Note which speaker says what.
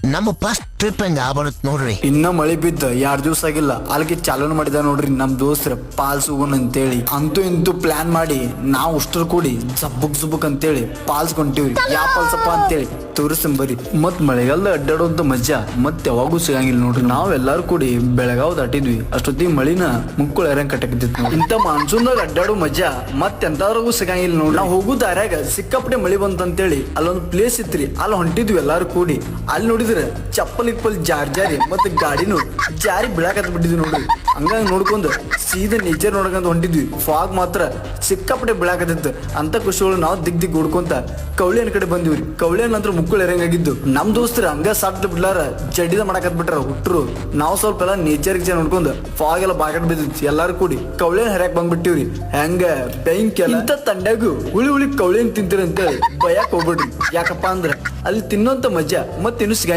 Speaker 1: ನಮ್ಮ first trip ಹೆಂಗ ಆಗ್ಬಾರತ್ ನೋಡ್ರಿ.
Speaker 2: ಇನ್ನ ಮಳಿ ಬಿದ್ದ 2 ದಿವಸ ಆಗಿಲ್ಲ ಅಲ್ಲಿಗೆ ಚಾಲೂನು ಮಾಡಿದ ನೋಡ್ರಿ ನಮ್ ದೋಸ್ತ್ರ ಪಾಲ್ಸ್ ಹೋಗೋಣ ಅಂತೇಳಿ. ಅಂತೂ ಇಂತೂ ಪ್ಲಾನ್ ಮಾಡಿ ನಾವು ಅಷ್ಟರು ಕೂಡಿ ಜಬ್ಬುಕ್ ಅಂತೇಳಿ ಪಾಲ್ಸ್ ಕೊಂಟಿವ್ರಿ. ಯಾವ ಪಾಲ್ಸಪ್ಪ ಅಂತೇಳಿ ತೋರಿಸ್ತೀನಿ ಮತ್ ಮಳೆಗಾಲದ ಅಡ್ಡಾಡುವಂತ ಮಜಾ ಮತ್ತೆ ಯಾವಾಗೂ ಸಿಗಂಗಿಲ್ಲ ನೋಡ್ರಿ. ನಾವೆಲ್ಲಾರು ಕೂಡಿ ಬೆಳಗಾವ್ ದಾಟಿದ್ವಿ. ಅಷ್ಟೊತ್ತಿಗೆ ಮಳಿನ ಮುಕ್ಕುಳ ಎರಂಗ್ ಕಟ್ಟಕತ್ತಿತ್ತು. ಇಂತ ಮಾನ್ಸೂನ್ದಾಗ ಅಡ್ಡಾಡೋ ಮಜಾ ಮತ್ತೆ ಎಂತವ್ರಿಗೂ ಸಿಗಂಗಿಲ್ಲ ನೋಡ್ರಿ. ನಾವು ಹೋಗೋ ದಾರ್ಯಾಗ ಸಿಕ್ಕಾಪಟ್ಟೆ ಮಳಿ ಬಂತಂತೇಳಿ ಅಲ್ಲೊಂದು ಪ್ಲೇಸ್ ಇತ್ರಿ, ಅಲ್ಲಿ ಹೊಂಟಿದ್ವಿ ಎಲ್ಲಾರು ಕೂಡಿ. ಅಲ್ಲಿ ನೋಡಿದ್ರೆ ಚಪ್ಪಲ್ ಜಾರಿ ಮತ್ತೆ ಗಾಡಿನು ಜಾರಿ ಬಿಡಾಕತ್ ಬಿಟ್ಟಿದ್ವಿ ನೋಡ್ರಿ. ಹಂಗ ನೋಡ್ಕೊಂಡು ಸೀದಾ ನೇಚರ್ ನೋಡ್ಕೊಂತ ಹೊಂಟಿದ್ವಿ. ಫಾಗ್ ಮಾತ್ರ ಸಿಕ್ಕಾಪಟ್ಟೆ ಬಿಡಾಕತ್ತಿತ್ತು. ಅಂತ ಖುಷಿಗಳು ನಾವು ದಿಗ್ ಹುಡ್ಕೊಂತ ಕೌಳಿಯನ್ ಕಡೆ ಬಂದಿವ್ರಿ. ಕೌಳಿಯನ್ ನಂತರ ಮುಕ್ಕಳು ಎರಂಗಾಗಿದ್ದು. ನಮ್ ದೋಸ್ತರ ಹಂಗ ಸಾಟ್ ಬಿಡ್ಲಾರ ಜಡಿದ ಮಾಡಾಕತ್ ಬಿಟ್ರ ಹುಟ್ರು. ನಾವು ಸ್ವಲ್ಪ ಎಲ್ಲ ನೇಚರ್ ನೋಡ್ಕೊಂಡು ಫಾಗ್ ಎಲ್ಲ ಬಾಕಟ್ ಬಿದ್ದಿತ್ತು. ಎಲ್ಲಾರು ಕೂಡಿ ಕೌಳಿಯನ್ ಹರ್ಯಾಕ್ ಬಂದ್ಬಿಟ್ಟಿವ್ರಿ. ಹೆಂಗ ಬೆಂಕಿ ಎಲ್ಲ ಇಂತ ತಂಡ್ಯಾಗು ಹುಳಿ ಕೌಳಿಯನ್ ತಿಂತೀರ ಅಂತ ಭಯಕ್ ಹೋಗ್ಬಿಡ್ರಿ. ಯಾಕಪ್ಪ ಅಂದ್ರ ಅಲ್ಲಿ ತಿನ್ನೋಂತ ಮಜಾ ಮತ್ತೆ ಇನ್ನು ಸಿಗ